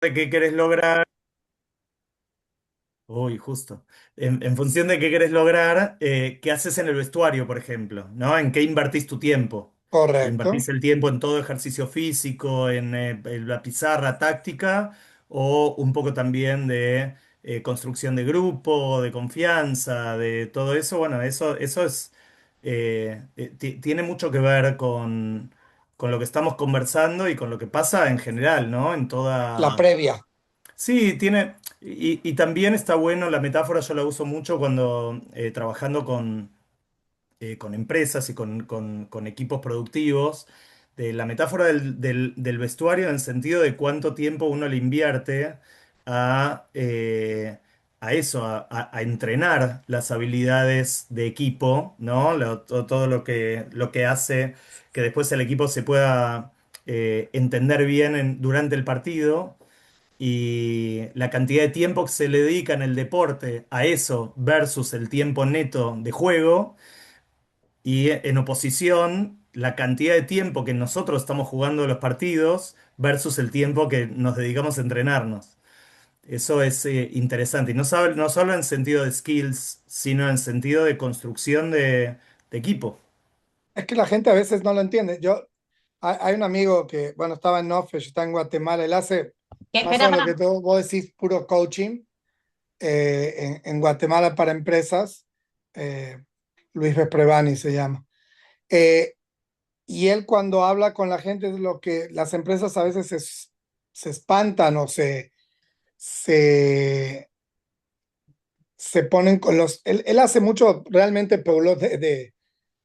de qué querés lograr. Uy, justo. En función de qué querés lograr, ¿qué haces en el vestuario, por ejemplo? ¿No? ¿En qué invertís tu tiempo? ¿Invertís Correcto. el tiempo en todo ejercicio físico, en la pizarra táctica, o un poco también de construcción de grupo, de confianza, de todo eso? Bueno, eso es, tiene mucho que ver con lo que estamos conversando y con lo que pasa en general, ¿no? En La toda. previa. Sí, tiene, y también está bueno, la metáfora yo la uso mucho cuando trabajando con empresas y con equipos productivos, de la metáfora del vestuario en el sentido de cuánto tiempo uno le invierte a, eh, a eso, a entrenar las habilidades de equipo, ¿no? Todo lo que hace que después el equipo se pueda entender bien durante el partido y la cantidad de tiempo que se le dedica en el deporte a eso versus el tiempo neto de juego y en oposición la cantidad de tiempo que nosotros estamos jugando los partidos versus el tiempo que nos dedicamos a entrenarnos. Eso es interesante y no solo en sentido de skills, sino en sentido de construcción de equipo. Es que la gente a veces no lo entiende. Hay un amigo que, bueno, estaba en Norfolk, está en Guatemala, él hace más o Espera, menos lo que espera. vos decís, puro coaching en Guatemala para empresas. eh, Luis Vesprevani se llama. Eh, y él cuando habla con la gente es lo que las empresas a veces se espantan o se, se ponen con los. Él hace mucho realmente peulot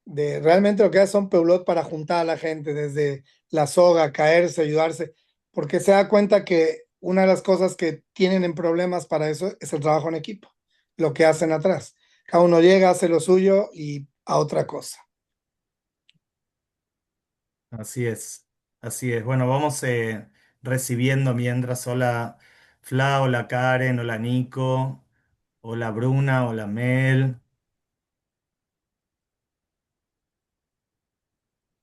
realmente lo que hace son peulot para juntar a la gente, desde la soga, caerse, ayudarse, porque se da cuenta que una de las cosas que tienen en problemas para eso es el trabajo en equipo, lo que hacen atrás. Cada uno llega, hace lo suyo y a otra cosa. Así es, así es. Bueno, vamos recibiendo mientras, hola Fla, hola Karen, hola Nico, hola Bruna, hola Mel.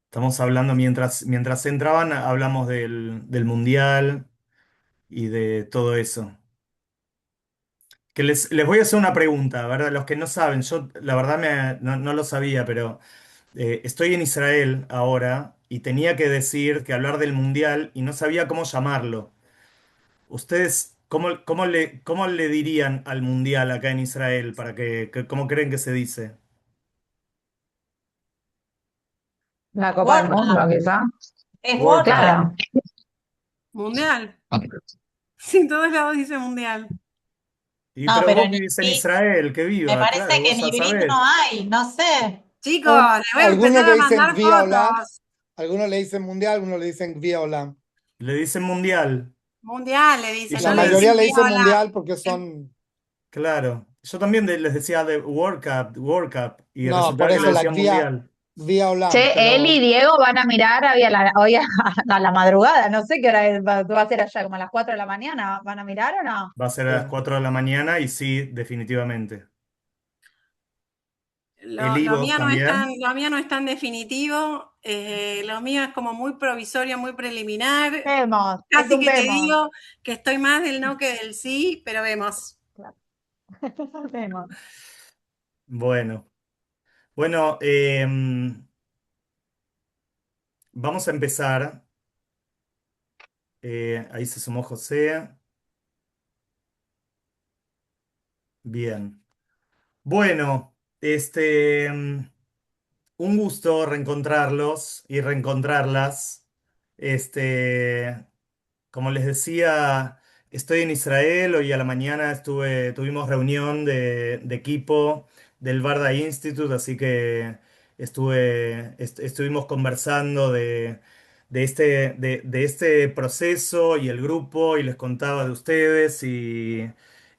Estamos hablando mientras entraban, hablamos del mundial y de todo eso. Que les voy a hacer una pregunta, ¿verdad? Los que no saben, yo la verdad no lo sabía, pero estoy en Israel ahora y tenía que decir, que hablar del mundial y no sabía cómo llamarlo. ¿Ustedes cómo le dirían al mundial acá en Israel para cómo creen que se dice? La Copa del World Mundo, Cup. quizá. Es World World Cup. Cup. Claro. Mundial. Sí, en todos lados dice mundial. Y No, pero pero vos vivís en Israel, que me viva, claro, parece que vos en ya Ibrit no sabés. hay, no sé. Chicos, O les voy a algunos empezar le a dicen mandar vía Olam, fotos. algunos le dicen mundial, algunos le dicen vía Olam. Le dicen mundial. Mundial, le Y dicen, yo La no le les mayoría dicen le dicen viola. mundial porque son. Claro, yo también les decía de World Cup, y No, por resultaba que le eso la decía Mundial. vía Olam, Che, él y pero Diego van a mirar hoy a la madrugada. No sé qué hora va a ser allá, como a las 4 de la mañana. ¿Van a mirar o no? Va a ser a las sí. 4 de la mañana y sí, definitivamente. El Lo Ivo mío no es tan, también lo mío no es tan definitivo, lo mío es como muy provisorio, muy preliminar. Vemos, es Casi un que te vemos. digo que estoy más del no que del sí, pero vemos. Claro. Vemos. bueno. Bueno, vamos a empezar. Ahí se sumó José. Bien. Bueno, un gusto reencontrarlos y reencontrarlas. Este, Como les decía, estoy en Israel. Hoy a la mañana tuvimos reunión de equipo del Barda Institute, así que estuvimos conversando de este proceso y el grupo y les contaba de ustedes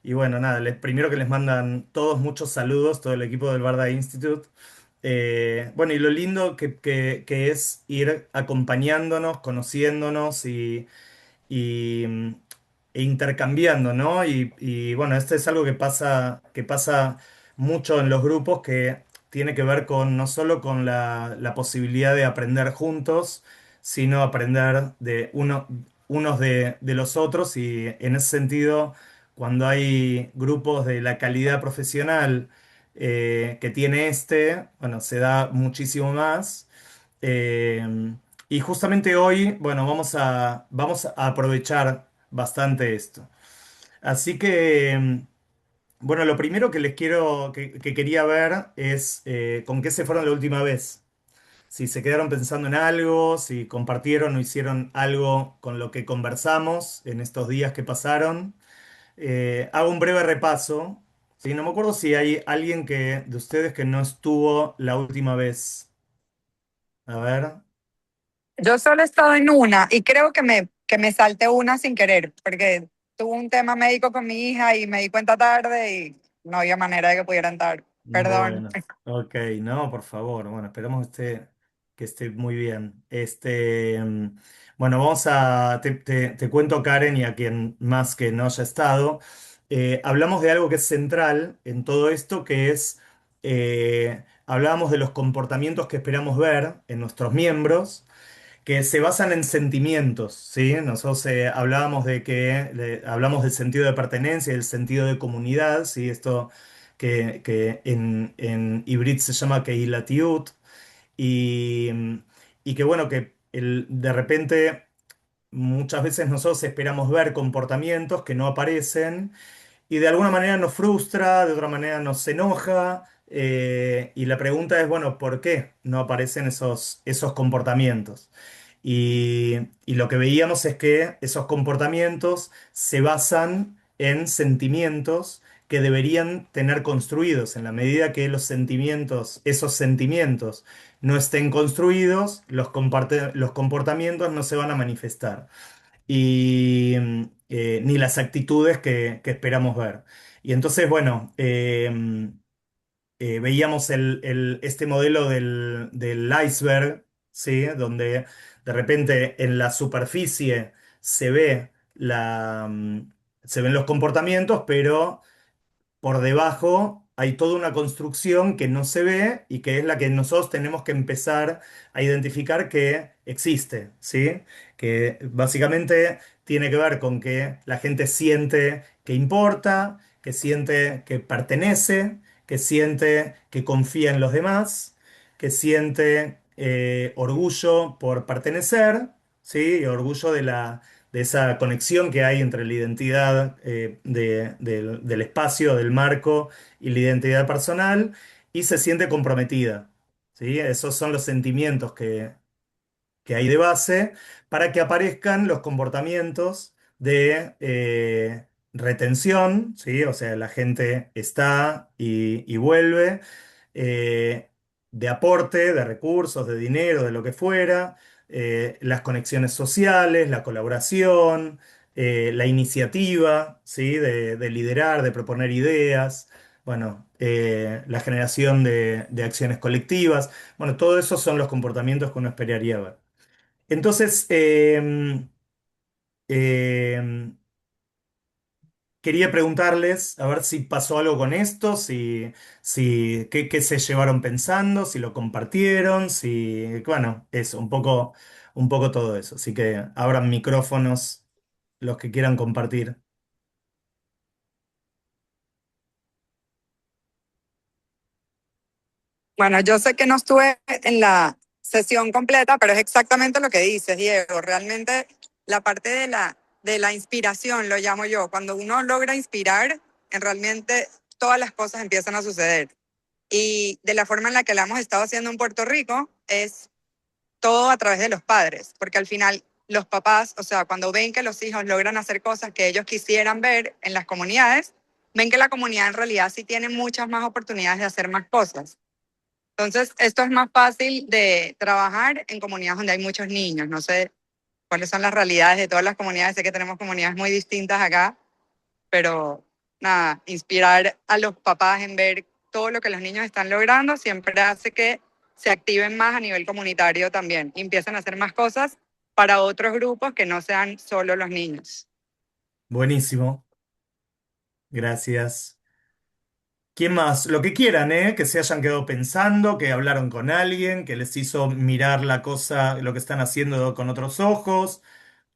y bueno, nada, primero que les mandan todos muchos saludos, todo el equipo del Barda Institute. Bueno, y lo lindo que es ir acompañándonos, conociéndonos y, e intercambiando, ¿no? Y, bueno, esto es algo que pasa mucho en los grupos, que tiene que ver con no solo con la posibilidad de aprender juntos, sino aprender de unos de los otros y en ese sentido, cuando hay grupos de la calidad profesional que tiene bueno, se da muchísimo más. Eh, y justamente hoy, bueno, vamos a aprovechar bastante esto. Así que, bueno, lo primero que que quería ver es con qué se fueron la última vez. Si se quedaron pensando en algo, si compartieron o hicieron algo con lo que conversamos en estos días que pasaron. Hago un breve repaso. Sí, no me acuerdo si hay alguien de ustedes que no estuvo la última vez. A ver. Yo solo he estado en una y creo que me salté una sin querer, porque tuve un tema médico con mi hija y me di cuenta tarde y no había manera de que pudiera entrar. Perdón. Bueno, ok, no, por favor. Bueno, esperamos que esté muy bien. Bueno, te cuento, Karen, y a quien más que no haya estado. Hablamos de algo que es central en todo esto, que es, hablábamos de los comportamientos que esperamos ver en nuestros miembros que se basan en sentimientos, ¿sí? Nosotros hablábamos hablamos del sentido de pertenencia y del sentido de comunidad, ¿sí? Esto que en hibrid se llama Kehilatiut, y, y que bueno, de repente muchas veces nosotros esperamos ver comportamientos que no aparecen y de alguna manera nos frustra, de otra manera nos enoja. Y la pregunta es, bueno, ¿por qué no aparecen esos comportamientos? Y lo que veíamos es que esos comportamientos se basan en sentimientos que deberían tener construidos. En la medida que esos sentimientos no estén construidos, los comportamientos no se van a manifestar y ni las actitudes que esperamos ver. Y entonces, bueno, veíamos este modelo del iceberg, ¿sí? Donde de repente en la superficie se se ven los comportamientos, pero por debajo hay toda una construcción que no se ve y que es la que nosotros tenemos que empezar a identificar que existe, ¿sí? Que básicamente tiene que ver con que la gente siente que importa, que siente que pertenece, que siente que confía en los demás, que siente orgullo por pertenecer, ¿sí? Y orgullo de esa conexión que hay entre la identidad del espacio, del marco y la identidad personal, y se siente comprometida, ¿sí? Esos son los sentimientos que hay de base para que aparezcan los comportamientos de retención, ¿sí? O sea, la gente está y vuelve, eh, de aporte, de recursos, de dinero, de lo que fuera, las conexiones sociales, la colaboración, la iniciativa, ¿sí? De liderar, de proponer ideas. Bueno, la generación de acciones colectivas. Bueno, todo eso son los comportamientos que uno esperaría ver. Entonces, eh, quería preguntarles a ver si pasó algo con esto, qué se llevaron pensando, si lo compartieron, bueno, eso, un poco todo eso. Así que abran micrófonos los que quieran compartir. Bueno, yo sé que no estuve en la sesión completa, pero es exactamente lo que dices, Diego. Realmente la parte de la inspiración, lo llamo yo, cuando uno logra inspirar, realmente todas las cosas empiezan a suceder. Y de la forma en la que la hemos estado haciendo en Puerto Rico es todo a través de los padres, porque al final los papás, o sea, cuando ven que los hijos logran hacer cosas que ellos quisieran ver en las comunidades, ven que la comunidad en realidad sí tiene muchas más oportunidades de hacer más cosas. Entonces, esto es más fácil de trabajar en comunidades donde hay muchos niños. No sé cuáles son las realidades de todas las comunidades. Sé que tenemos comunidades muy distintas acá, pero nada, inspirar a los papás en ver todo lo que los niños están logrando siempre hace que se activen más a nivel comunitario también y empiecen a hacer más cosas para otros grupos que no sean solo los niños. Buenísimo, gracias. ¿Quién más? Lo que quieran, ¿eh? Que se hayan quedado pensando, que hablaron con alguien, que les hizo mirar la cosa, lo que están haciendo con otros ojos.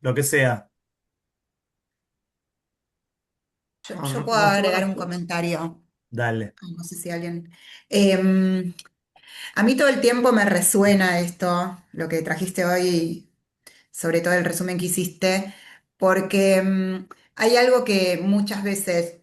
lo que sea. Yo puedo Mostró agregar una un foto. comentario. Dale. Ay, no sé si alguien. Em, a mí todo el tiempo me resuena esto, lo que trajiste hoy, sobre todo el resumen que hiciste, porque hay algo que muchas veces,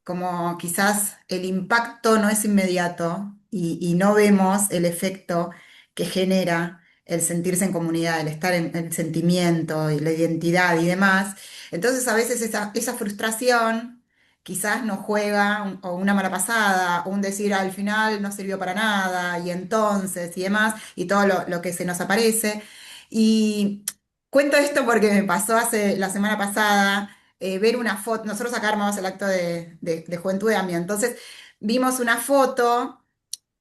como quizás el impacto no es inmediato y no vemos el efecto que genera el sentirse en comunidad, el estar en el sentimiento y la identidad y demás. Entonces a veces esa frustración quizás nos juega o una mala pasada, o un decir al final no sirvió para nada y entonces y demás, y todo lo que se nos aparece. Y cuento esto porque me pasó hace la semana pasada ver una foto. Nosotros acá armamos el acto de Juventud de AMIA. Entonces vimos una foto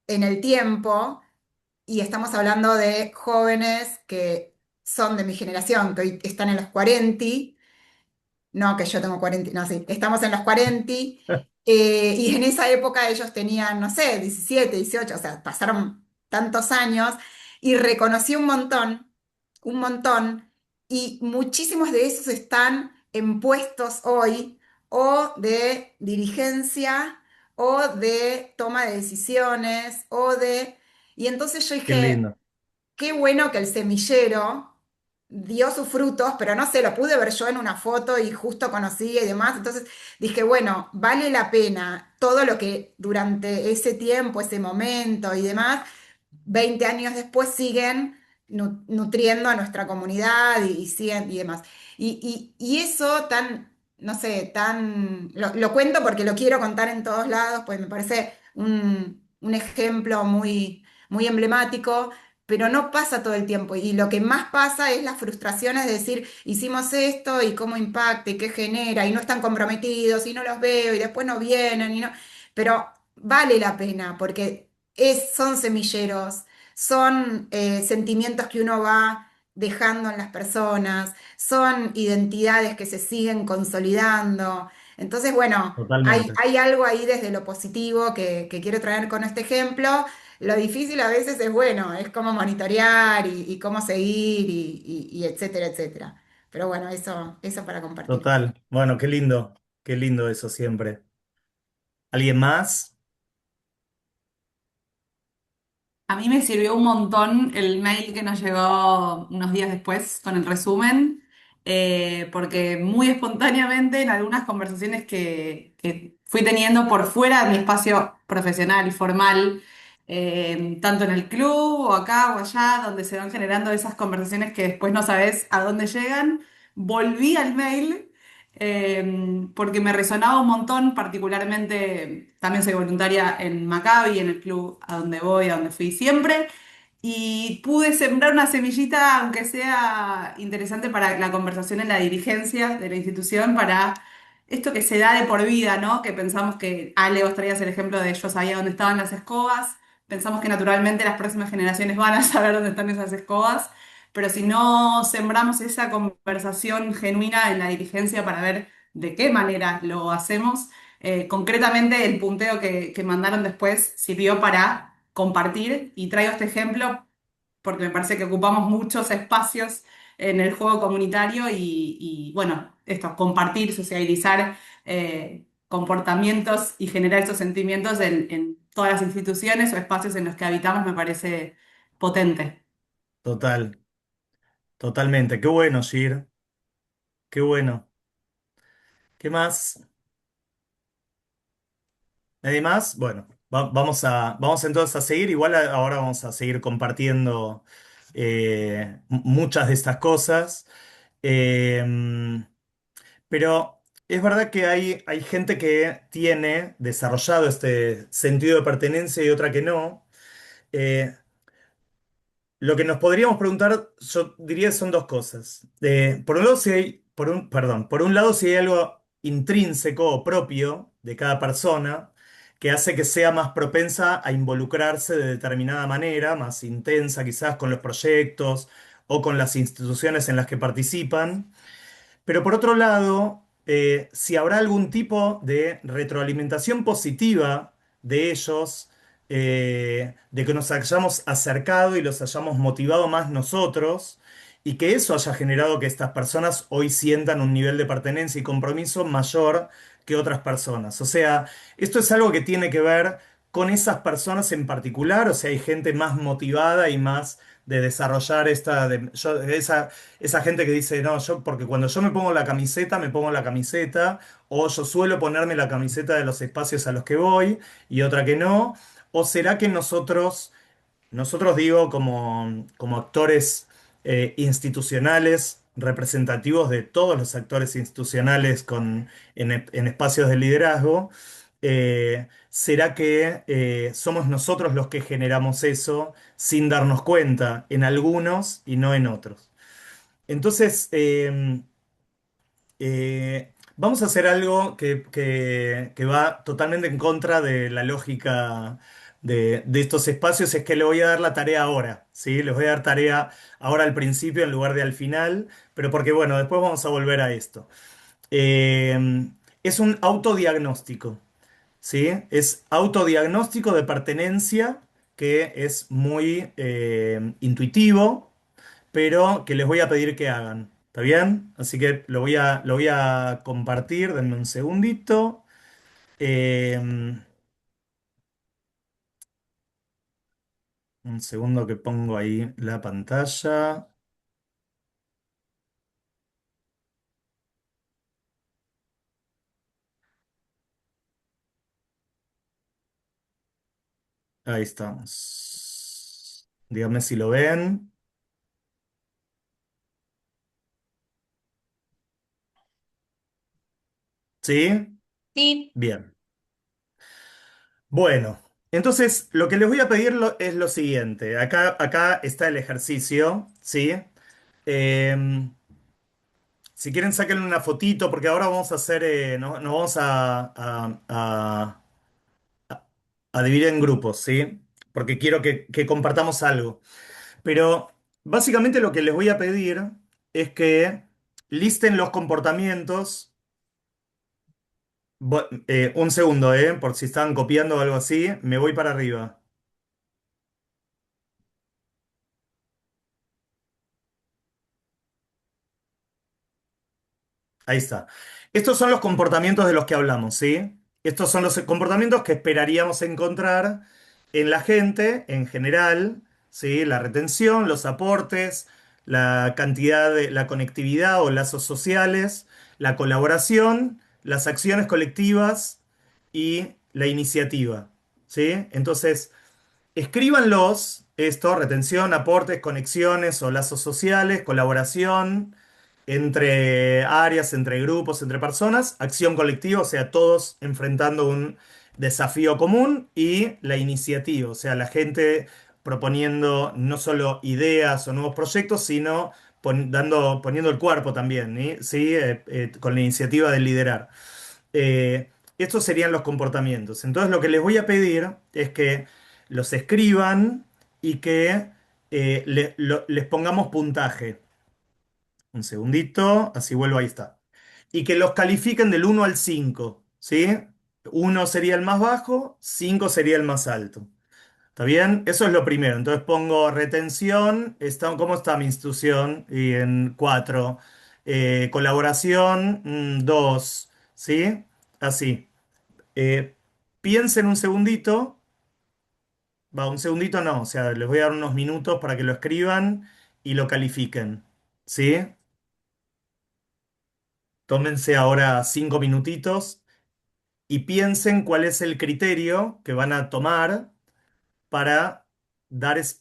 en el tiempo y estamos hablando de jóvenes que son de mi generación, que hoy están en los 40. No, que yo tengo 40, no, sí, estamos en los 40, y en esa época ellos tenían, no sé, 17, 18, o sea, pasaron tantos años y reconocí un montón, y muchísimos de esos están en puestos hoy o de dirigencia o de toma de decisiones o de... Y entonces yo Qué dije, lindo. qué bueno que el semillero dio sus frutos, pero no sé, lo pude ver yo en una foto y justo conocí y demás. Entonces dije, bueno, vale la pena todo lo que durante ese tiempo, ese momento y demás, 20 años después siguen nutriendo a nuestra comunidad y siguen y demás. Y eso tan, no sé, lo cuento porque lo quiero contar en todos lados, pues me parece un ejemplo muy emblemático, pero no pasa todo el tiempo. Y lo que más pasa es las frustraciones de decir, hicimos esto y cómo impacta y qué genera, y no están comprometidos, y no los veo, y después no vienen, y no. Pero vale la pena, porque son semilleros, son sentimientos que uno va dejando en las personas, son identidades que se siguen consolidando. Entonces, bueno, Totalmente. hay algo ahí desde lo positivo que quiero traer con este ejemplo. Lo difícil a veces es, bueno, es cómo monitorear y cómo seguir y etcétera, etcétera. Pero bueno, eso para compartir. Total. Bueno, qué lindo eso siempre. ¿Alguien más? A mí me sirvió un montón el mail que nos llegó unos días después con el resumen, porque muy espontáneamente en algunas conversaciones que fui teniendo por fuera de mi espacio profesional y formal, tanto en el club o acá o allá, donde se van generando esas conversaciones que después no sabes a dónde llegan, volví al mail porque me resonaba un montón, particularmente también soy voluntaria en Maccabi, en el club a donde voy, a donde fui siempre, y pude sembrar una semillita, aunque sea interesante para la conversación en la dirigencia de la institución, para esto que se da de por vida, ¿no? Que pensamos que, Ale, vos traías el ejemplo de yo sabía dónde estaban las escobas, pensamos que naturalmente las próximas generaciones van a saber dónde están esas escobas, pero si no sembramos esa conversación genuina en la dirigencia para ver de qué manera lo hacemos, concretamente el punteo que mandaron después sirvió para compartir y traigo este ejemplo porque me parece que ocupamos muchos espacios en el juego comunitario bueno, esto, compartir, socializar comportamientos y generar esos sentimientos en todas las instituciones o espacios en los que habitamos me parece potente. Total. Totalmente. Qué bueno, Gir. Qué bueno. ¿Qué más? ¿Nadie más? Bueno, vamos entonces a seguir. Igual ahora vamos a seguir compartiendo muchas de estas cosas. Eh, pero es verdad que hay gente que tiene desarrollado este sentido de pertenencia y otra que no. Eh, Lo que nos podríamos preguntar, yo diría, son dos cosas. Por un lado, si hay, perdón, por un lado, si hay algo intrínseco o propio de cada persona que hace que sea más propensa a involucrarse de determinada manera, más intensa quizás con los proyectos o con las instituciones en las que participan. Pero por otro lado, si habrá algún tipo de retroalimentación positiva de ellos, de que nos hayamos acercado y los hayamos motivado más nosotros, y que eso haya generado que estas personas hoy sientan un nivel de pertenencia y compromiso mayor que otras personas. O sea, esto es algo que tiene que ver con esas personas en particular, o sea, hay gente más motivada y más de desarrollar esa gente que dice, no, yo, porque cuando yo me pongo la camiseta, me pongo la camiseta, o yo suelo ponerme la camiseta de los espacios a los que voy y otra que no, o será que nosotros digo, como actores institucionales, representativos de todos los actores institucionales en espacios de liderazgo, ¿será que somos nosotros los que generamos eso sin darnos cuenta en algunos y no en otros? Entonces, vamos a hacer algo que va totalmente en contra de la lógica de estos espacios, es que le voy a dar la tarea ahora, ¿sí? Les voy a dar tarea ahora al principio en lugar de al final, pero porque, bueno, después vamos a volver a esto. Es un autodiagnóstico, ¿sí? Es autodiagnóstico de pertenencia que es muy intuitivo, pero que les voy a pedir que hagan. ¿Está bien? Así que lo voy a compartir. Denme un segundito. Eh, un segundo que pongo ahí la pantalla. Ahí estamos. Díganme si lo ven. ¿Sí? Sí, Bien. Bueno, entonces lo que les voy a pedir es lo siguiente. Acá está el ejercicio, ¿sí? Eh, si quieren, sáquenle una fotito, porque ahora vamos a hacer, nos vamos a dividir en grupos, ¿sí? Porque quiero que compartamos algo. Pero básicamente lo que les voy a pedir es que listen los comportamientos. Un segundo, por si estaban copiando o algo así, me voy para arriba. Ahí está. Estos son los comportamientos de los que hablamos, ¿sí? Estos son los comportamientos que esperaríamos encontrar en la gente en general, ¿sí? La retención, los aportes, la cantidad de la conectividad o lazos sociales, la colaboración, las acciones colectivas y la iniciativa, ¿sí? Entonces, escríbanlos, esto, retención, aportes, conexiones o lazos sociales, colaboración entre áreas, entre grupos, entre personas, acción colectiva, o sea, todos enfrentando un desafío común, y la iniciativa, o sea, la gente proponiendo no solo ideas o nuevos proyectos, sino poniendo el cuerpo también, ¿sí? Con la iniciativa de liderar. Estos serían los comportamientos. Entonces, lo que les voy a pedir es que los escriban y que les pongamos puntaje. Un segundito, así vuelvo, ahí está. Y que los califiquen del 1 al 5, ¿sí? 1 sería el más bajo, 5 sería el más alto. ¿Está bien? Eso es lo primero. Entonces pongo retención, ¿cómo está mi institución? Y en 4. Colaboración, 2, ¿sí? Así. Eh, piensen un segundito. Va, un segundito no, o sea, les voy a dar unos minutos para que lo escriban y lo califiquen, ¿sí? Tómense ahora 5 minutitos y piensen cuál es el criterio que van a tomar para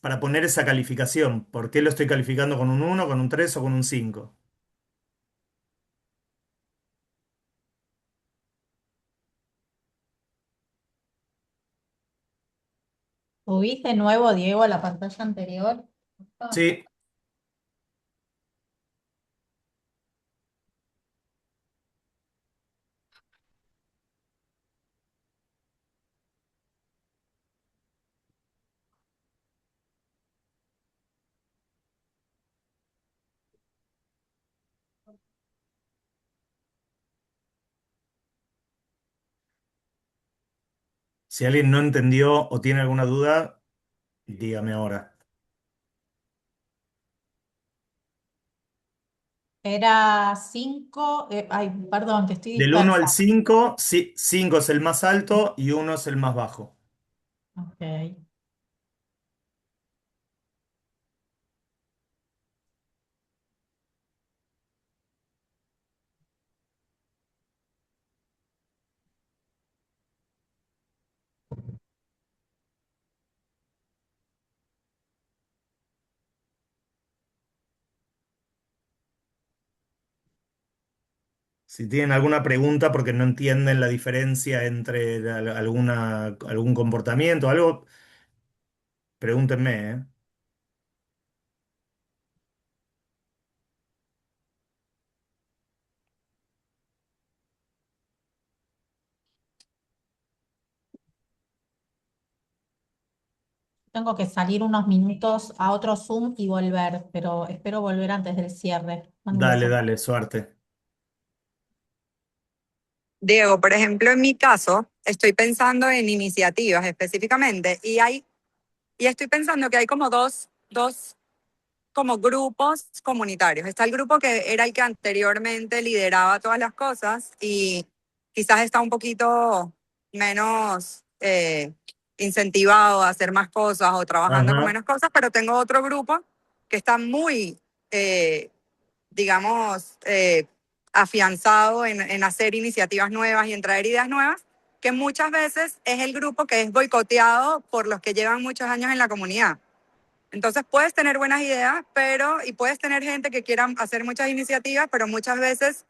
para poner esa calificación. ¿Por qué lo estoy calificando con un 1, con un 3 o con un 5? subís de nuevo, Diego, a la pantalla anterior. Sí, si alguien no entendió o tiene alguna duda, dígame ahora. Era 5, ay, perdón, que estoy Del uno al dispersa. 5, sí, 5 es el más alto y uno es el más bajo. Ok. Si tienen alguna pregunta porque no entienden la diferencia entre algún comportamiento, algo, pregúntenme, ¿eh? Tengo que salir unos minutos a otro Zoom y volver, pero espero volver antes del cierre. Mando un Dale, beso. dale, suerte. Diego, por ejemplo, en mi caso, estoy pensando en iniciativas específicamente y estoy pensando que hay como dos como grupos comunitarios. Está el grupo que era el que anteriormente lideraba todas las cosas y quizás está un poquito menos incentivado a hacer más cosas o trabajando con Ajá. menos cosas, pero tengo otro grupo que está muy, eh, digamos, afianzado en hacer iniciativas nuevas y en traer ideas nuevas, que muchas veces es el grupo que es boicoteado por los que llevan muchos años en la comunidad. Entonces puedes tener buenas ideas, y puedes tener gente que quiera hacer muchas iniciativas, pero muchas veces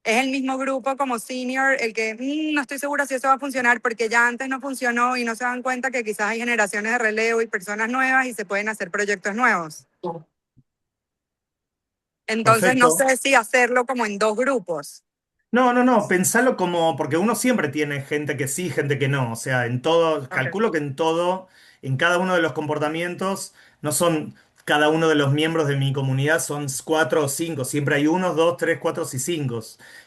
es el mismo grupo como senior el que no estoy segura si eso va a funcionar porque ya antes no funcionó y no se dan cuenta que quizás hay generaciones de relevo y personas nuevas y se pueden hacer proyectos nuevos. Entonces no Perfecto. sé si hacerlo como en dos grupos. No, no, no, pensalo como, porque uno siempre tiene gente que sí, gente que no. O sea, en todo, Okay. calculo que en todo, en cada uno de los comportamientos, no son cada uno de los miembros de mi comunidad, son cuatro o cinco. Siempre hay unos, dos, tres, cuatro y cinco.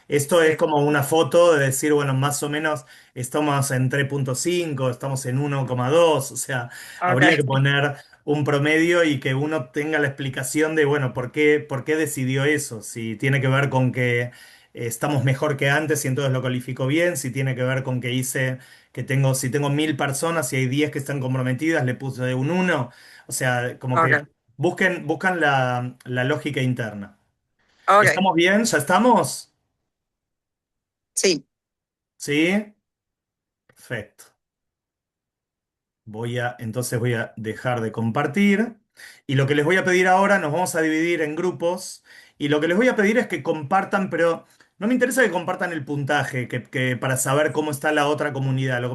Esto es Sí. como una foto de decir, bueno, más o menos estamos en 3,5, estamos en 1,2. O sea, habría Okay. que poner un promedio y que uno tenga la explicación de, bueno, por qué decidió eso. Si tiene que ver con que estamos mejor que antes y entonces lo califico bien, si tiene que ver con que hice si tengo 1.000 personas y hay 10 que están comprometidas, le puse de un uno. O sea, como que Okay. buscan la lógica interna. Okay. ¿Estamos bien? ¿Ya estamos? Sí. ¿Sí? Perfecto. Entonces voy a dejar de compartir. Y lo que les voy a pedir ahora, nos vamos a dividir en grupos. Y lo que les voy a pedir es que compartan, pero no me interesa que compartan el puntaje, que para saber cómo está la otra comunidad. Lo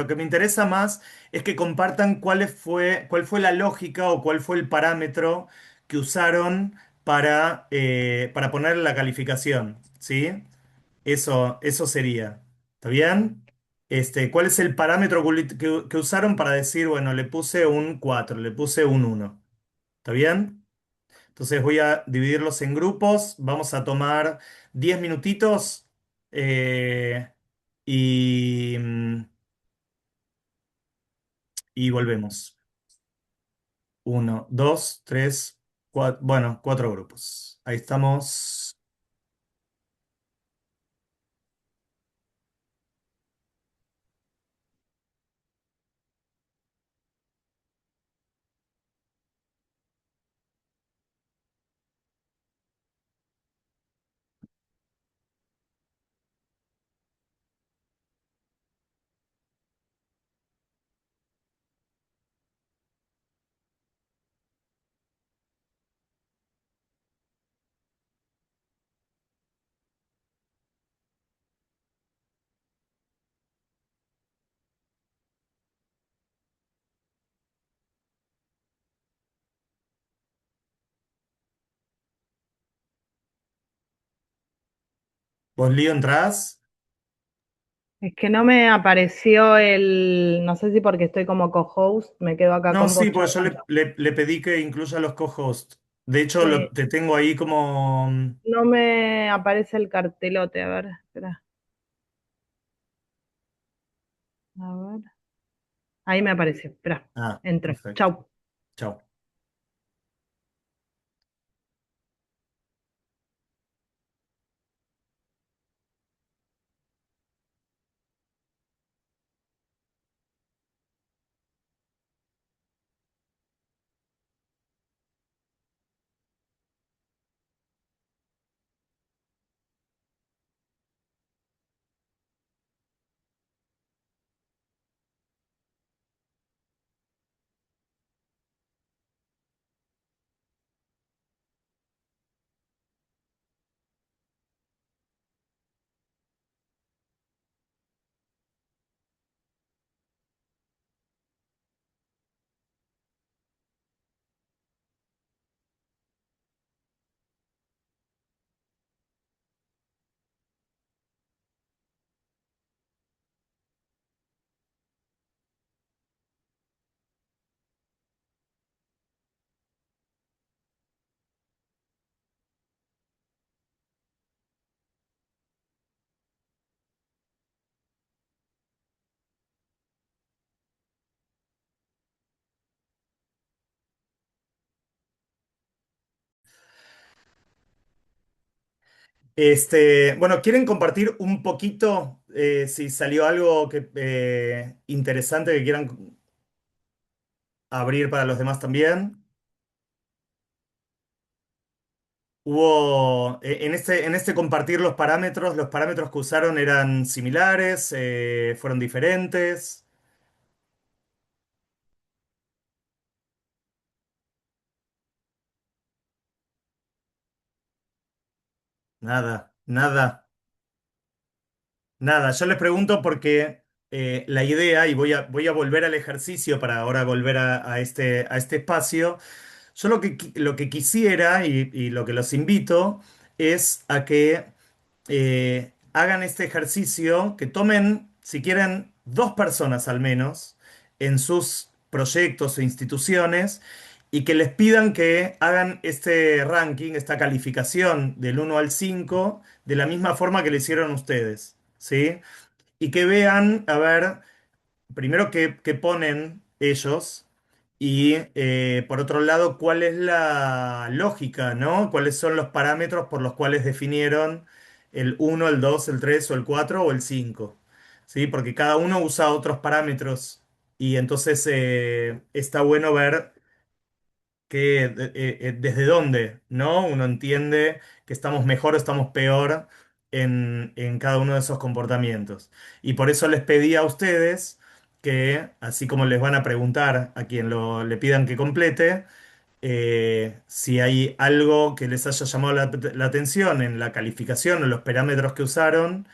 que me interesa más es que compartan cuál fue la lógica o cuál fue el parámetro que usaron para poner la calificación. ¿Sí? Eso sería. ¿Está bien? ¿Cuál es el parámetro que usaron para decir, bueno, le puse un 4, le puse un uno? ¿Está bien? Entonces voy a dividirlos en grupos. Vamos a tomar 10 minutitos y, y volvemos. Uno, dos, tres, cuatro. Bueno, cuatro grupos. Ahí estamos. ¿Vos, Lío, entrás? Es que no me apareció no sé si porque estoy como co-host, me quedo acá No, con sí, vos porque yo charlando. le pedí que incluya los co-hosts. De hecho, Sí, te tengo ahí como... no me aparece el cartelote, a ver, espera, a ver. Ahí me apareció, espera, Ah, entro. perfecto. Chau. Chao. Bueno, ¿quieren compartir un poquito si salió algo interesante que quieran abrir para los demás también? En este compartir los parámetros que usaron eran similares, fueron diferentes, nada, nada. Nada, yo les pregunto porque la idea, y voy a volver al ejercicio para ahora volver a este espacio, yo lo que quisiera y lo que los invito es a que hagan este ejercicio, que tomen, si quieren, 2 personas al menos en sus proyectos o instituciones y que les pidan que hagan este ranking, esta calificación del 1 al 5 de la misma forma que lo hicieron ustedes. ¿Sí? Y que vean, a ver, primero qué ponen ellos y por otro lado, cuál es la lógica, ¿no? ¿Cuáles son los parámetros por los cuales definieron el 1, el 2, el 3 o el 4 o el 5? ¿Sí? Porque cada uno usa otros parámetros y entonces está bueno ver desde dónde, ¿no? Uno entiende que estamos mejor o estamos peor en cada uno de esos comportamientos. Y por eso les pedí a ustedes que, así como les van a preguntar a quien le pidan que complete, si hay algo que les haya llamado la atención en la calificación o los parámetros que usaron,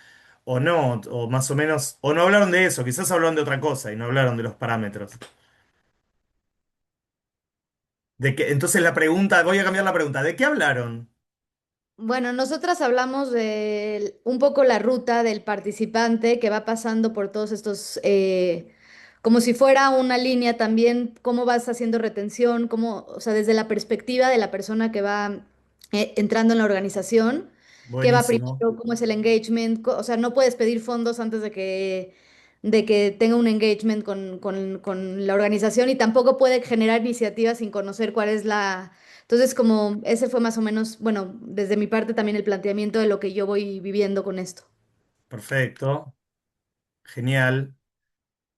o no, o más o menos, o no hablaron de eso, quizás hablaron de otra cosa y no hablaron de los parámetros. Entonces la pregunta, voy a cambiar la pregunta, ¿de qué hablaron? Bueno, nosotras hablamos de un poco la ruta del participante que va pasando por todos estos, como si fuera una línea también, cómo vas haciendo retención, cómo, o sea, desde la perspectiva de la persona que va entrando en la organización, qué va Buenísimo. primero, cómo es el engagement, o sea, no puedes pedir fondos antes de que tenga un engagement con la organización y tampoco puede generar iniciativas sin conocer cuál es la. Entonces, como ese fue más o menos, bueno, desde mi parte también el planteamiento de lo que yo voy viviendo con esto. Perfecto, genial.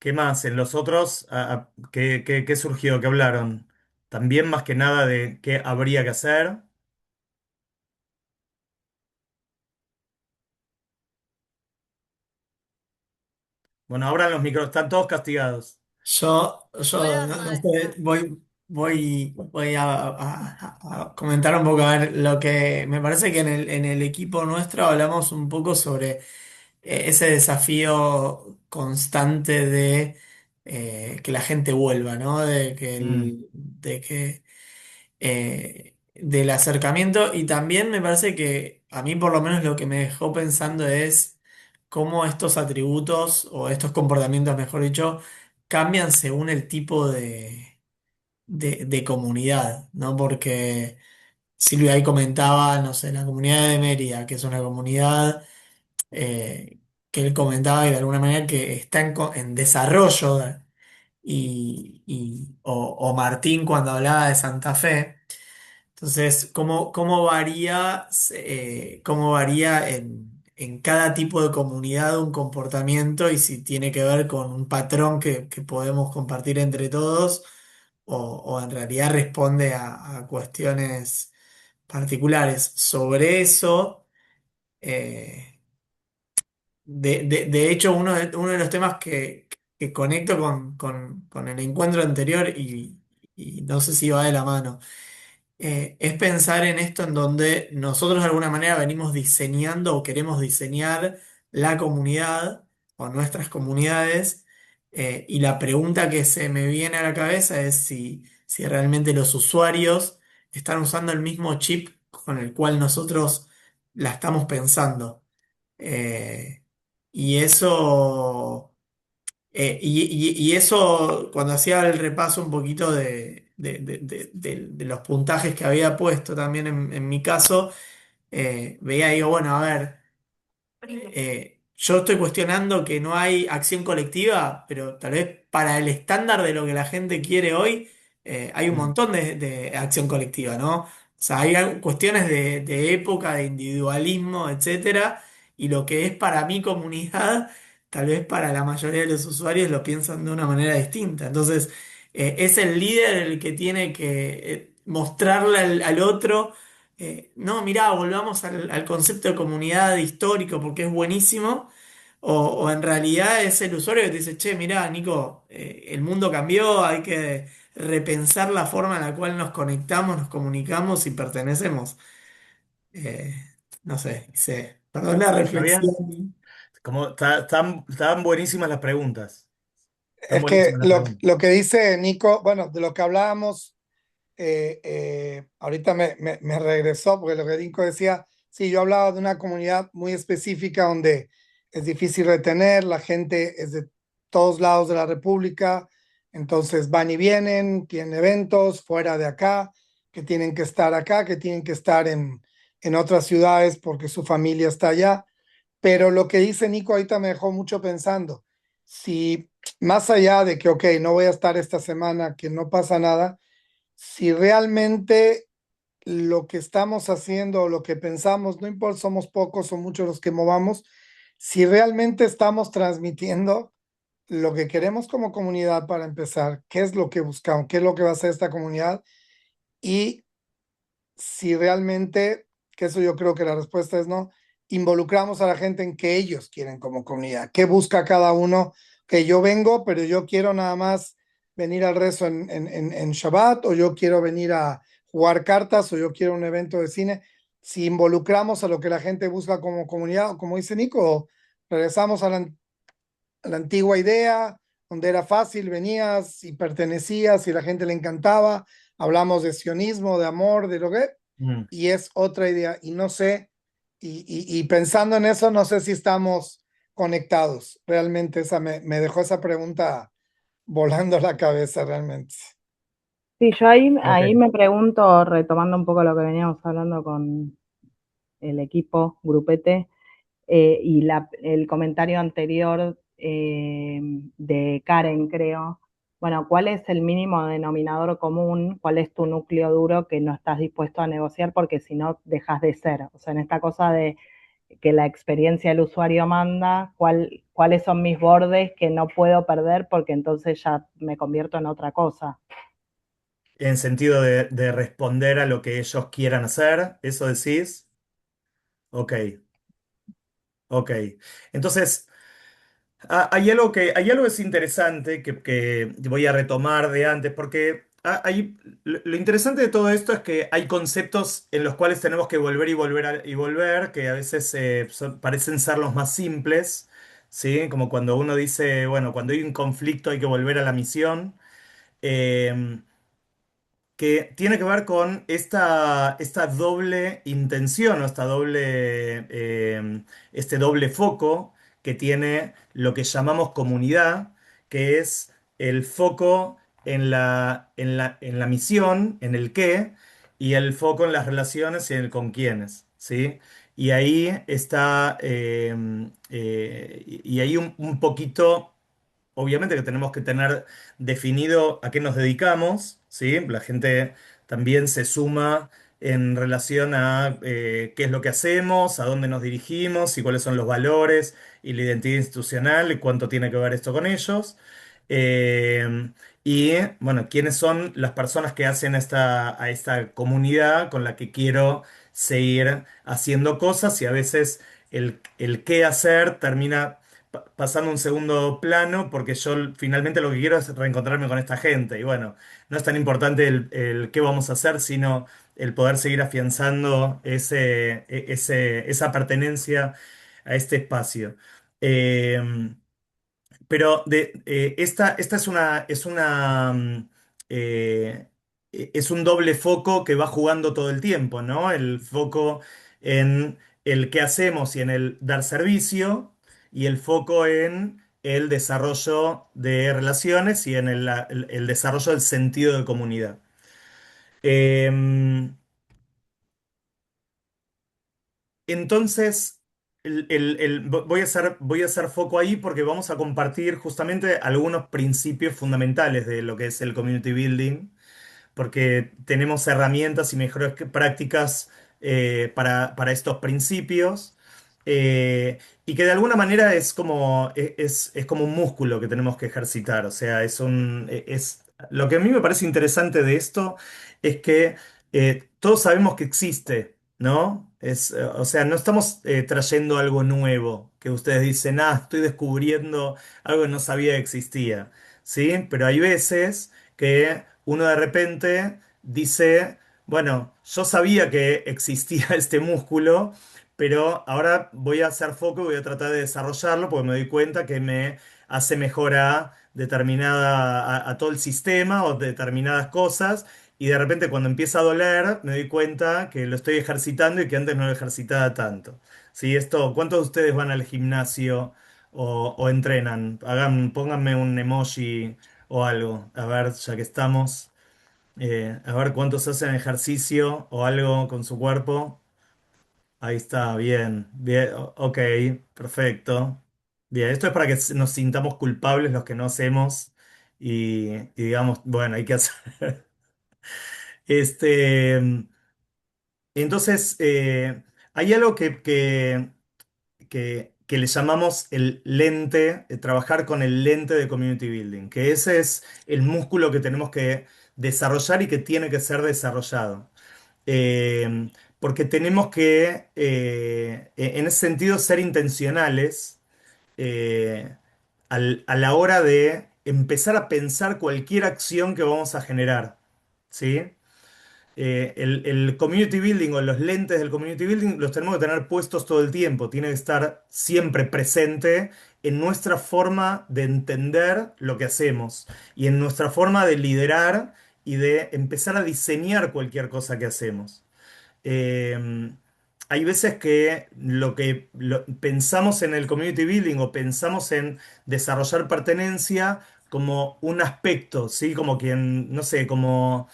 ¿Qué más? En los otros, ¿qué surgió? ¿Qué hablaron? También más que nada de qué habría que hacer. Bueno, abran los micros, están todos castigados. Yo no sé, voy a comentar un poco, a ver, lo que me parece que en el equipo nuestro hablamos un poco sobre ese desafío constante de que la gente vuelva, ¿no? Mm, Del acercamiento y también me parece que a mí por lo menos lo que me dejó pensando es cómo estos atributos o estos comportamientos, mejor dicho, cambian según el tipo de comunidad, ¿no? Porque Silvia ahí comentaba, no sé, la comunidad de Mérida, que es una comunidad que él comentaba y de alguna manera que está en desarrollo, o Martín cuando hablaba de Santa Fe. Entonces, ¿cómo varía en cada tipo de comunidad un comportamiento y si tiene que ver con un patrón que podemos compartir entre todos o en realidad responde a cuestiones particulares? Sobre eso, eh, de hecho, uno de los temas que conecto con el encuentro anterior y no sé si va de la mano es pensar en esto en donde nosotros de alguna manera venimos diseñando o queremos diseñar la comunidad o nuestras comunidades, y la pregunta que se me viene a la cabeza es si realmente los usuarios están usando el mismo chip con el cual nosotros la estamos pensando. Eh, y eso... y eso, cuando hacía el repaso un poquito de los puntajes que había puesto también en mi caso, veía, digo, bueno, a ver, yo estoy cuestionando que no hay acción colectiva, pero tal vez para el estándar de lo que la gente quiere hoy, hay un mm, montón de acción colectiva, ¿no? sea, hay cuestiones de época, de individualismo, etcétera, y lo que es para mi comunidad, tal vez para la mayoría de los usuarios lo piensan de una manera distinta. Entonces, es el líder el que tiene que mostrarle al otro, no, mirá, volvamos al concepto de comunidad histórico porque es buenísimo. O en realidad es el usuario que te dice, che, mirá, Nico, el mundo cambió, hay que repensar la forma en la cual nos conectamos, nos comunicamos y pertenecemos. Eh, no sé, perdón la Fabián, reflexión. están buenísimas las preguntas. Están Es que buenísimas las preguntas. lo que dice Nico, bueno, de lo que hablábamos, ahorita me regresó, porque lo que Nico decía, sí, yo hablaba de una comunidad muy específica donde es difícil retener, la gente es de todos lados de la República, entonces van y vienen, tienen eventos fuera de acá, que tienen que estar acá, que tienen que estar en otras ciudades porque su familia está allá. Pero lo que dice Nico ahorita me dejó mucho pensando. Si más allá de que, ok, no voy a estar esta semana, que no pasa nada, si realmente lo que estamos haciendo o lo que pensamos, no importa, somos pocos o muchos los que movamos, si realmente estamos transmitiendo lo que queremos como comunidad para empezar, qué es lo que buscamos, qué es lo que va a hacer esta comunidad y si realmente, que eso yo creo que la respuesta es no, involucramos a la gente en qué ellos quieren como comunidad, qué busca cada uno, que yo vengo, pero yo quiero nada más venir al rezo en Shabbat, o yo quiero venir a jugar cartas, o yo quiero un evento de cine. Si involucramos a lo que la gente busca como comunidad, o como dice Nico, regresamos a la antigua idea, donde era fácil, venías y pertenecías y la gente le encantaba. Hablamos de sionismo, de amor, de lo que, Mm. y es otra idea. Y no sé, y pensando en eso, no sé si estamos conectados. Realmente esa me dejó esa pregunta volando la cabeza realmente. Sí, yo ahí Ok. me pregunto, retomando un poco lo que veníamos hablando con el equipo, grupete, y el comentario anterior de Karen, creo. Bueno, ¿cuál es el mínimo denominador común? ¿Cuál es tu núcleo duro que no estás dispuesto a negociar? Porque si no, dejas de ser. O sea, en esta cosa de que la experiencia del usuario manda, cuáles son mis bordes que no puedo perder porque entonces ya me convierto en otra cosa. En sentido de responder a lo que ellos quieran hacer, ¿eso decís? Ok, ok. Entonces, hay algo que es interesante que voy a retomar de antes, porque lo interesante de todo esto es que hay conceptos en los cuales tenemos que volver y volver y volver, que a veces parecen ser los más simples, ¿sí? Como cuando uno dice, bueno, cuando hay un conflicto hay que volver a la misión. Eh, que tiene que ver con esta doble intención o este doble foco que tiene lo que llamamos comunidad, que es el foco en la misión, en el qué, y el foco en las relaciones y en el con quiénes, ¿sí? Y ahí está, y ahí un poquito. Obviamente que tenemos que tener definido a qué nos dedicamos, ¿sí? La gente también se suma en relación a qué es lo que hacemos, a dónde nos dirigimos y cuáles son los valores y la identidad institucional y cuánto tiene que ver esto con ellos. Eh, y bueno, quiénes son las personas que hacen a esta comunidad con la que quiero seguir haciendo cosas y a veces el qué hacer termina pasando a un segundo plano porque yo finalmente lo que quiero es reencontrarme con esta gente y bueno, no es tan importante el qué vamos a hacer, sino el poder seguir afianzando esa pertenencia a este espacio. Eh, pero esta eh, es un doble foco que va jugando todo el tiempo, ¿no? El foco en el qué hacemos y en el dar servicio, y el foco en el desarrollo de relaciones y en el desarrollo del sentido de comunidad. Em, Entonces, voy a hacer foco ahí porque vamos a compartir justamente algunos principios fundamentales de lo que es el community building porque tenemos herramientas y mejores prácticas para estos principios. Y que de alguna manera es como, es como un músculo que tenemos que ejercitar. O sea, lo que a mí me parece interesante de esto es que todos sabemos que existe, ¿no? O sea, no estamos trayendo algo nuevo, que ustedes dicen, estoy descubriendo algo que no sabía que existía, ¿sí? Pero hay veces que uno de repente dice, bueno, yo sabía que existía este músculo, pero ahora voy a hacer foco y voy a tratar de desarrollarlo porque me doy cuenta que me hace mejor a todo el sistema o determinadas cosas. Y de repente cuando empieza a doler, me doy cuenta que lo estoy ejercitando y que antes no lo ejercitaba tanto. ¿Sí? ¿Cuántos de ustedes van al gimnasio o entrenan? Pónganme un emoji o algo. A ver, ya que estamos. A ver cuántos hacen ejercicio o algo con su cuerpo. Ahí está, bien, bien, ok, perfecto. Bien, esto es para que nos sintamos culpables los que no hacemos y digamos, bueno, hay que hacer. Este, entonces, hay algo que le llamamos el lente, trabajar con el lente de community building, que ese es el músculo que tenemos que desarrollar y que tiene que ser desarrollado. Porque tenemos que, en ese sentido, ser intencionales eh, a la hora de empezar a pensar cualquier acción que vamos a generar. ¿Sí? El community building o los lentes del community building los tenemos que tener puestos todo el tiempo, tiene que estar siempre presente en nuestra forma de entender lo que hacemos y en nuestra forma de liderar y de empezar a diseñar cualquier cosa que hacemos. Eh, Hay veces que pensamos en el community building o pensamos en desarrollar pertenencia como un aspecto, ¿sí? Como quien, no sé, como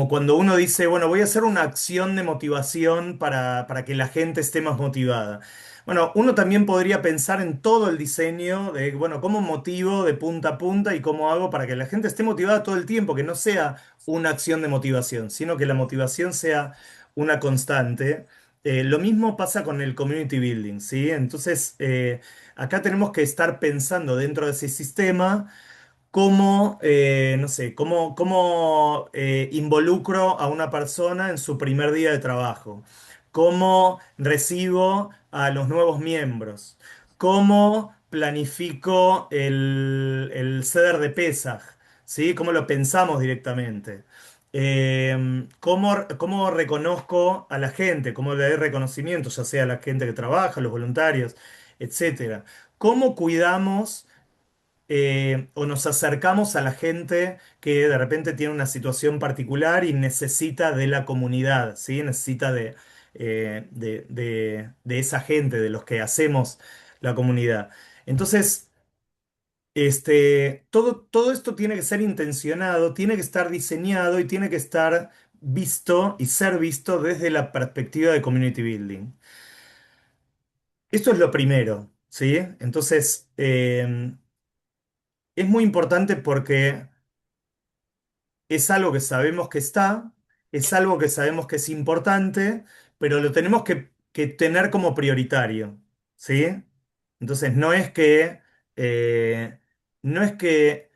cuando uno dice, bueno, voy a hacer una acción de motivación para que la gente esté más motivada. Bueno, uno también podría pensar en todo el diseño de, bueno, cómo motivo de punta a punta y cómo hago para que la gente esté motivada todo el tiempo, que no sea una acción de motivación, sino que la motivación sea una constante. Lo mismo pasa con el community building, ¿sí? Entonces, acá tenemos que estar pensando dentro de ese sistema cómo, no sé, cómo involucro a una persona en su primer día de trabajo, cómo recibo a los nuevos miembros, cómo planifico el ceder de Pesaj, ¿sí? Cómo lo pensamos directamente. Cómo reconozco a la gente, cómo le doy reconocimiento, ya sea a la gente que trabaja, los voluntarios, etcétera. Cómo cuidamos o nos acercamos a la gente que de repente tiene una situación particular y necesita de la comunidad, ¿sí? Necesita de esa gente, de los que hacemos la comunidad. Entonces, todo esto tiene que ser intencionado, tiene que estar diseñado y tiene que estar visto y ser visto desde la perspectiva de community building. Esto es lo primero, ¿sí? Entonces, es muy importante porque es algo que sabemos que está, es algo que sabemos que es importante, pero lo tenemos que tener como prioritario, ¿sí? Entonces eh, no es que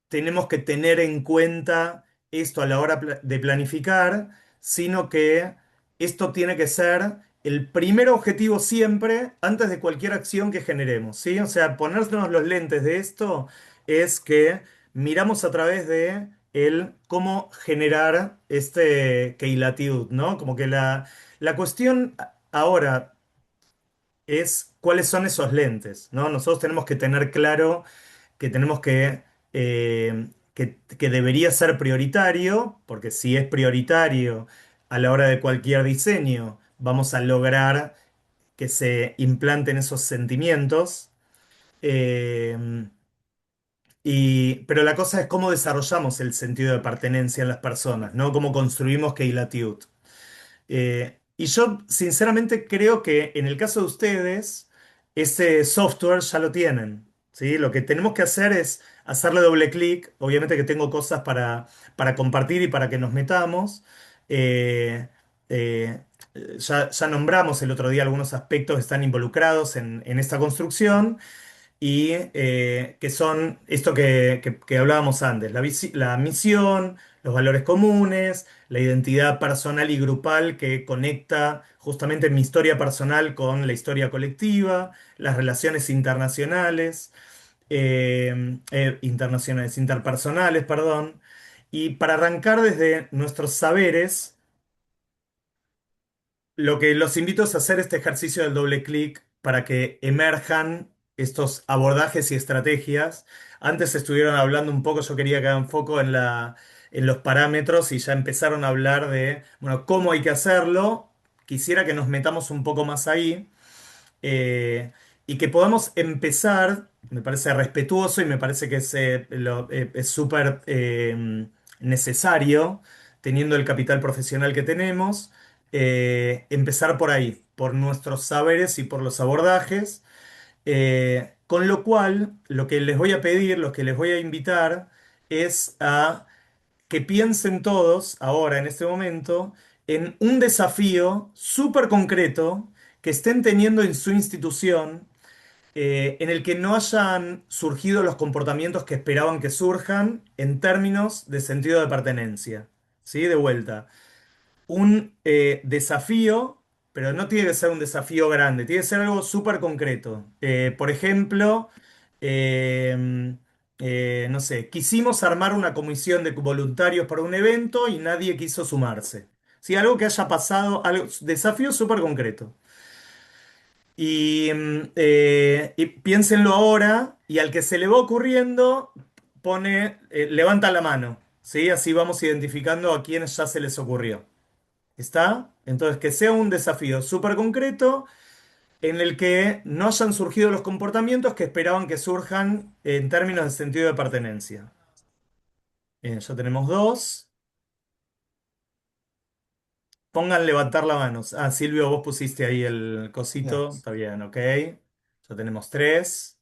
tenemos que tener en cuenta esto a la hora de planificar, sino que esto tiene que ser el primer objetivo siempre antes de cualquier acción que generemos, ¿sí? O sea, ponernos los lentes de esto es que miramos a través de el cómo generar este Keilatiut, ¿no? Como que la cuestión ahora es cuáles son esos lentes, ¿no? Nosotros tenemos que tener claro que tenemos que debería ser prioritario, porque si es prioritario a la hora de cualquier diseño, vamos a lograr que se implanten esos sentimientos. Eh, pero la cosa es cómo desarrollamos el sentido de pertenencia en las personas, ¿no? Cómo construimos Keilatiut. Y yo sinceramente creo que en el caso de ustedes, ese software ya lo tienen. ¿sí? Lo que tenemos que hacer es hacerle doble clic. Obviamente que tengo cosas para compartir y para que nos metamos. Eh, eh, ya nombramos el otro día algunos aspectos que están involucrados en esta construcción y que son esto que hablábamos antes, la misión, los valores comunes, la identidad personal y grupal que conecta justamente mi historia personal con la historia colectiva, las relaciones internacionales, interpersonales, perdón. Y para arrancar desde nuestros saberes, lo que los invito es a hacer este ejercicio del doble clic para que emerjan estos abordajes y estrategias. Antes estuvieron hablando un poco, yo quería que hagan foco en los parámetros y ya empezaron a hablar de, bueno, cómo hay que hacerlo. Quisiera que nos metamos un poco más ahí y que podamos empezar, me parece respetuoso y me parece que es súper necesario, teniendo el capital profesional que tenemos, empezar por ahí, por nuestros saberes y por los abordajes. Con lo cual, lo que les voy a pedir, lo que les voy a invitar es a que piensen todos, ahora, en este momento, en un desafío súper concreto que estén teniendo en su institución, en el que no hayan surgido los comportamientos que esperaban que surjan en términos de sentido de pertenencia. ¿Sí? De vuelta un desafío, pero no tiene que ser un desafío grande, tiene que ser algo súper concreto. Por ejemplo, eh, no sé, quisimos armar una comisión de voluntarios para un evento y nadie quiso sumarse. ¿Sí? Algo que haya pasado, algo, desafío súper concreto. Y piénsenlo ahora y al que se le va ocurriendo, levanta la mano. ¿Sí? Así vamos identificando a quienes ya se les ocurrió. ¿Está? Entonces, que sea un desafío súper concreto en el que no hayan surgido los comportamientos que esperaban que surjan en términos de sentido de pertenencia. Bien, ya tenemos dos. Pongan levantar la mano. Ah, Silvio, vos pusiste ahí el cosito. Yes. Está bien, ok. Ya tenemos tres.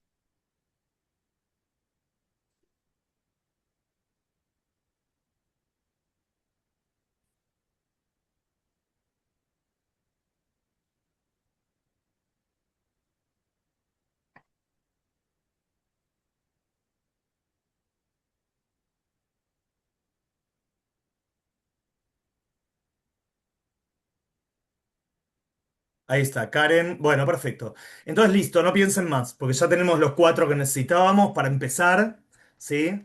Ahí está, Karen. Bueno, perfecto. Entonces, listo, no piensen más, porque ya tenemos los cuatro que necesitábamos para empezar. ¿Sí?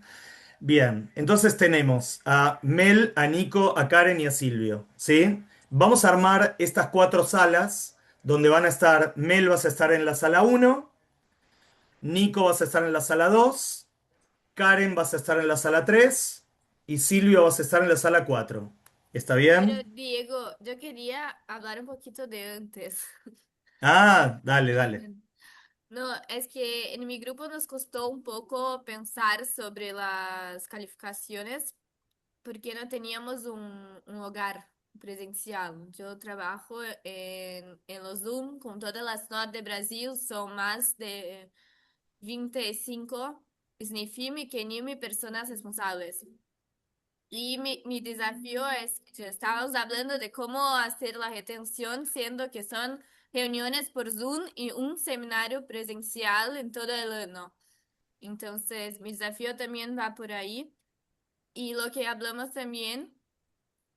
Bien, entonces tenemos a Mel, a Nico, a Karen y a Silvio, ¿sí? Vamos a armar estas cuatro salas donde van a estar, Mel vas a estar en la sala uno, Nico vas a estar en la sala 2, Karen vas a estar en la sala 3 y Silvio vas a estar en la sala 4. ¿Está Pero bien? Diego, yo quería hablar un poquito de antes. Ah, dale, dale. No, es que en mi grupo nos costó un poco pensar sobre las calificaciones porque no teníamos un hogar presencial. Yo trabajo en los Zoom con todas las NOT de Brasil, son más de 25 SNIFIM y CNIM personas responsables. Y mi desafío es, que estábamos hablando de cómo hacer la retención, siendo que son reuniones por Zoom y un seminario presencial en todo el año. Entonces, mi desafío también va por ahí. Y lo que hablamos también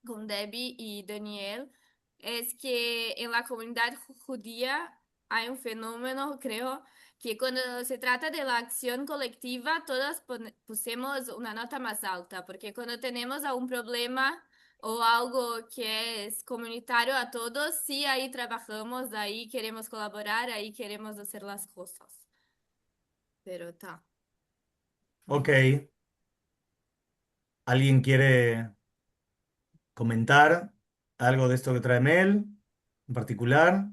con Debbie y Daniel es que en la comunidad judía hay un fenómeno, creo, que cuando se trata de la acción colectiva, todas pusemos una nota más alta, porque cuando tenemos algún problema o algo que es comunitario a todos, sí, ahí trabajamos, ahí queremos colaborar, ahí queremos hacer las cosas. Pero está. Ok. ¿Alguien quiere comentar algo de esto que trae Mel en particular?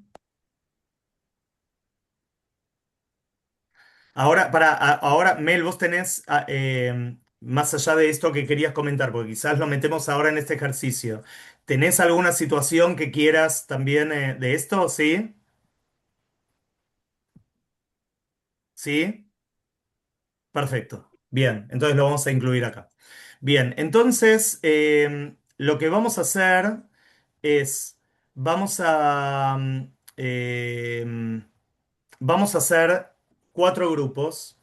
Ahora, ahora, Mel, vos tenés, más allá de esto que querías comentar, porque quizás lo metemos ahora en este ejercicio, ¿tenés alguna situación que quieras también de esto? ¿Sí? ¿Sí? Perfecto. Bien, entonces lo vamos a incluir acá. Bien, entonces lo que vamos a hacer es, vamos a, vamos a hacer 4 grupos,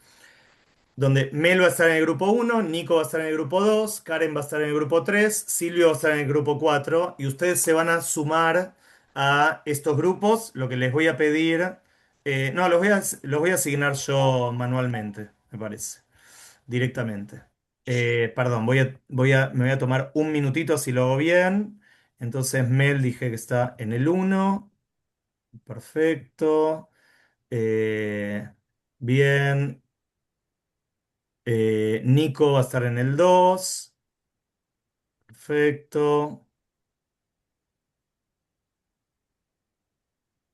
donde Mel va a estar en el grupo 1, Nico va a estar en el grupo 2, Karen va a estar en el grupo 3, Silvio va a estar en el grupo 4, y ustedes se van a sumar a estos grupos. Lo que les voy a pedir, no, los voy a asignar yo manualmente, me parece, directamente. Perdón, me voy a tomar un minutito si lo hago bien. Entonces, Mel dije que está en el 1. Perfecto. Eh, bien. Nico va a estar en el 2. Perfecto.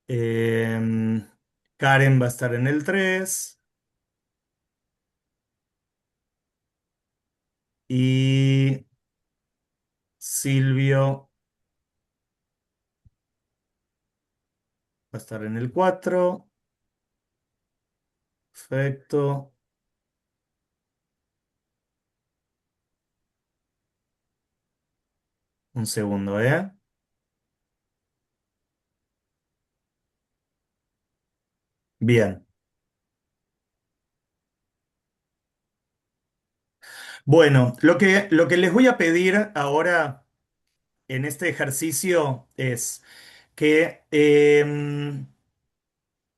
Em, Karen va a estar en el 3. Y Silvio va a estar en el 4. Perfecto. Un segundo, ¿eh? Bien. Bueno, lo que les voy a pedir ahora en este ejercicio es que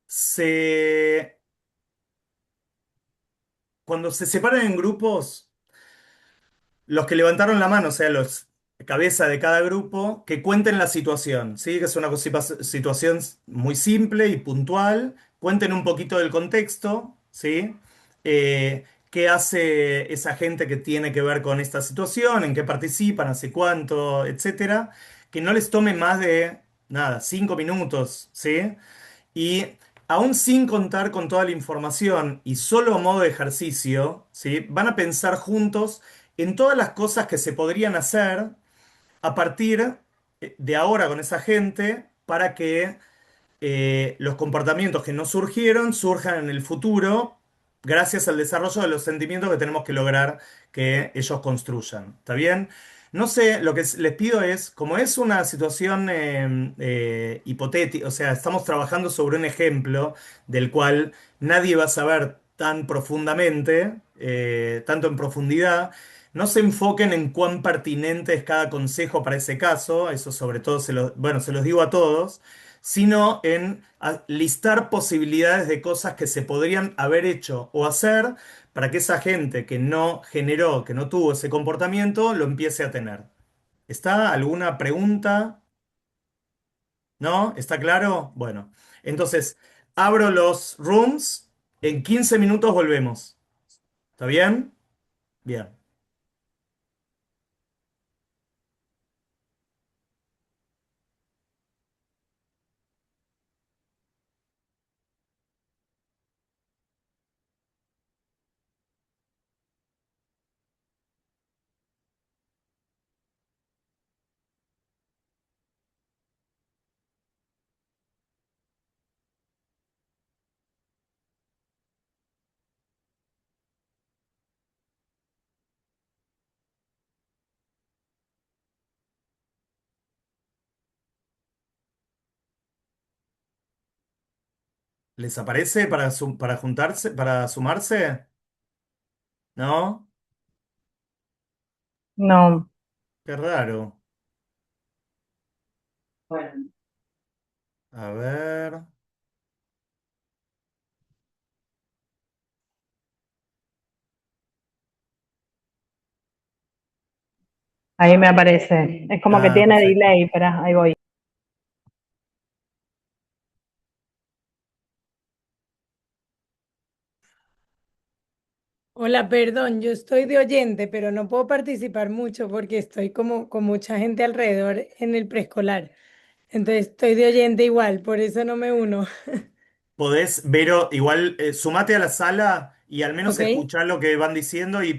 se, cuando se separen en grupos, los que levantaron la mano, o sea, los cabeza de cada grupo, que cuenten la situación, ¿sí? Que es una situación muy simple y puntual. Cuenten un poquito del contexto, ¿sí? ¿Qué hace esa gente que tiene que ver con esta situación? ¿En qué participan? ¿Hace cuánto? Etcétera. Que no les tome más de, nada, 5 minutos, ¿sí? Y aún sin contar con toda la información y solo a modo de ejercicio, ¿sí? Van a pensar juntos en todas las cosas que se podrían hacer a partir de ahora con esa gente para que los comportamientos que no surgieron surjan en el futuro gracias al desarrollo de los sentimientos que tenemos que lograr que ellos construyan. ¿Está bien? No sé, lo que les pido es, como es una situación hipotética, o sea, estamos trabajando sobre un ejemplo del cual nadie va a saber tan profundamente, tanto en profundidad. No se enfoquen en cuán pertinente es cada consejo para ese caso, eso sobre todo bueno, se los digo a todos, sino en listar posibilidades de cosas que se podrían haber hecho o hacer para que esa gente que no generó, que no tuvo ese comportamiento, lo empiece a tener. ¿Está alguna pregunta? ¿No? ¿Está claro? Bueno, entonces abro los rooms, en 15 minutos volvemos. ¿Está bien? Bien. ¿Les aparece para juntarse, para sumarse? ¿No? No, Qué raro. bueno, A ver. ahí me aparece. Es como que Ah, tiene perfecto. delay, pero ahí voy. Hola, perdón, yo estoy de oyente, pero no puedo participar mucho porque estoy como con mucha gente alrededor en el preescolar. Entonces estoy de oyente igual, por eso no me uno. Podés, Vero, igual sumate a la sala y al menos ¿Ok? escuchar lo que van diciendo Ok, y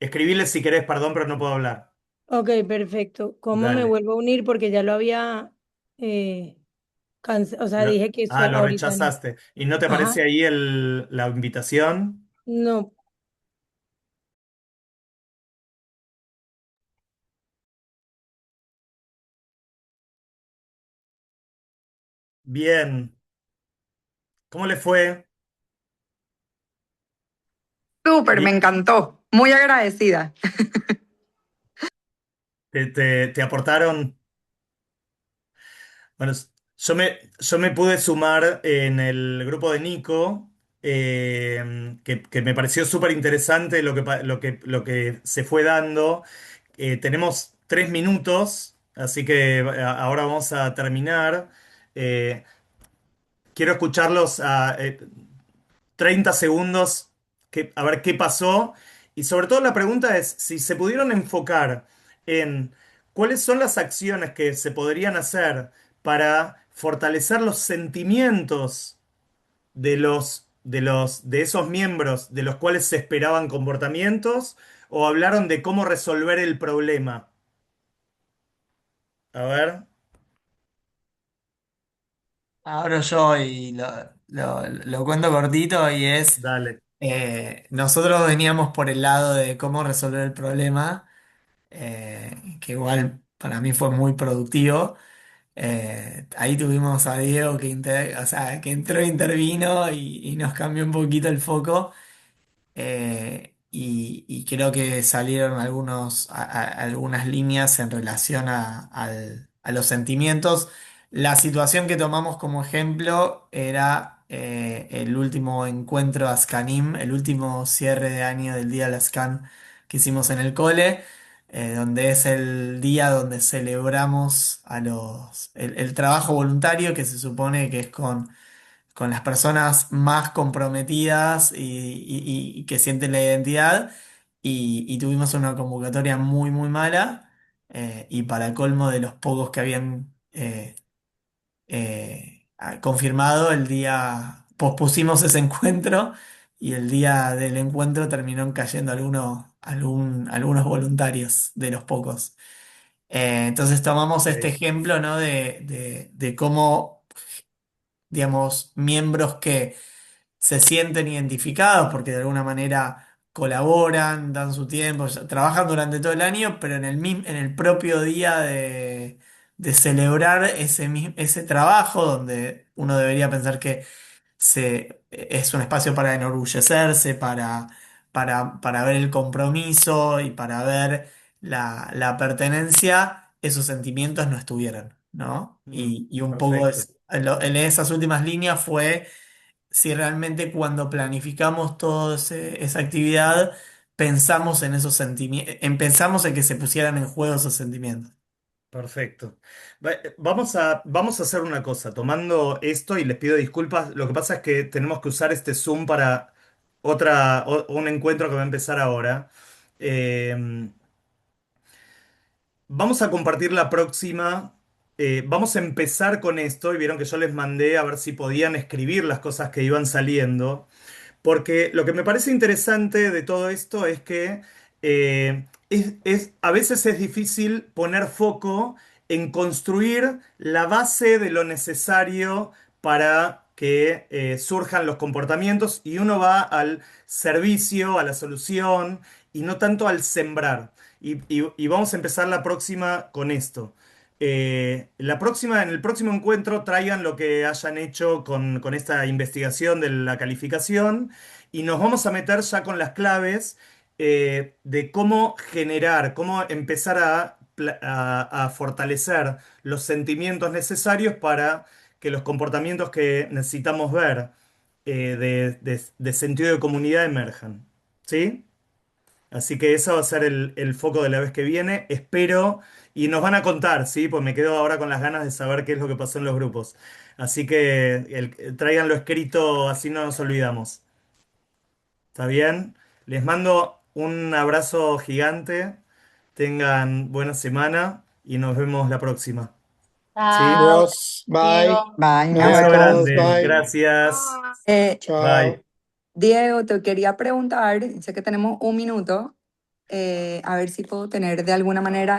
escribirles si querés, perdón, pero no puedo hablar. ok, perfecto. ¿Cómo me Dale. vuelvo a unir? Porque ya lo había, o sea, dije que eso Lo ahorita no. rechazaste. ¿Y no te Ajá, aparece ahí la invitación? No, Bien, ¿cómo le fue? Súper, me Bien, encantó. Muy agradecida. ¿te aportaron? Bueno, yo me pude sumar en el grupo de Nico, que me pareció súper interesante lo que se fue dando. Tenemos 3 minutos, así que ahora vamos a terminar. Eh, Quiero escucharlos a 30 segundos, a ver qué pasó. Y sobre todo la pregunta es si se pudieron enfocar en cuáles son las acciones que se podrían hacer para fortalecer los sentimientos de esos miembros de los cuales se esperaban comportamientos, o hablaron de cómo resolver el problema. A ver, Abro yo y lo cuento cortito y es, dale. nosotros veníamos por el lado de cómo resolver el problema, que igual para mí fue muy productivo. Ahí tuvimos a Diego o sea, que entró e intervino y nos cambió un poquito el foco. Y creo que salieron algunas líneas en relación a los sentimientos. La situación que tomamos como ejemplo era el último encuentro ASCANIM, el último cierre de año del Día de la SCAN que hicimos en el cole, donde es el día donde celebramos el trabajo voluntario, que se supone que es con las personas más comprometidas y que sienten la identidad. Y tuvimos una convocatoria muy, muy mala. Y para colmo de los pocos que habían confirmado, pospusimos ese encuentro y el día del encuentro terminaron cayendo algunos voluntarios de los pocos. Entonces tomamos este Ok. ejemplo, ¿no? de cómo, digamos, miembros que se sienten identificados porque de alguna manera colaboran, dan su tiempo, trabajan durante todo el año, pero en el propio día de celebrar ese trabajo, donde uno debería pensar que es un espacio para enorgullecerse, para ver el compromiso y para ver la pertenencia, esos sentimientos no estuvieron, ¿no? Y un poco Perfecto. en esas últimas líneas fue si realmente cuando planificamos toda esa actividad pensamos en esos sentimientos, pensamos en que se pusieran en juego esos sentimientos. Perfecto. Vamos a hacer una cosa, tomando esto y les pido disculpas, lo que pasa es que tenemos que usar este Zoom para un encuentro que va a empezar ahora. Eh, Vamos a compartir la próxima. Vamos a empezar con esto y vieron que yo les mandé a ver si podían escribir las cosas que iban saliendo. Porque lo que me parece interesante de todo esto es que a veces es difícil poner foco en construir la base de lo necesario para que surjan los comportamientos, y uno va al servicio, a la solución y no tanto al sembrar. Y vamos a empezar la próxima con esto. En el próximo encuentro traigan lo que hayan hecho con esta investigación de la calificación, y nos vamos a meter ya con las claves de cómo generar, cómo empezar a fortalecer los sentimientos necesarios para que los comportamientos que necesitamos ver de sentido de comunidad emerjan. ¿Sí? Así que eso va a ser el foco de la vez que viene. Espero, y nos van a contar, ¿sí? Pues me quedo ahora con las ganas de saber qué es lo que pasó en los grupos. Así que tráiganlo escrito, así no nos olvidamos. ¿Está bien? Les mando un abrazo gigante. Tengan buena semana y nos vemos la próxima. ¿Sí? Chao, Adiós, bye. Diego. Bye, mi Bye a Beso amor. todos, grande. bye. Gracias. Chao. Bye. Diego, te quería preguntar, sé que tenemos un minuto, a ver si puedo tener de alguna manera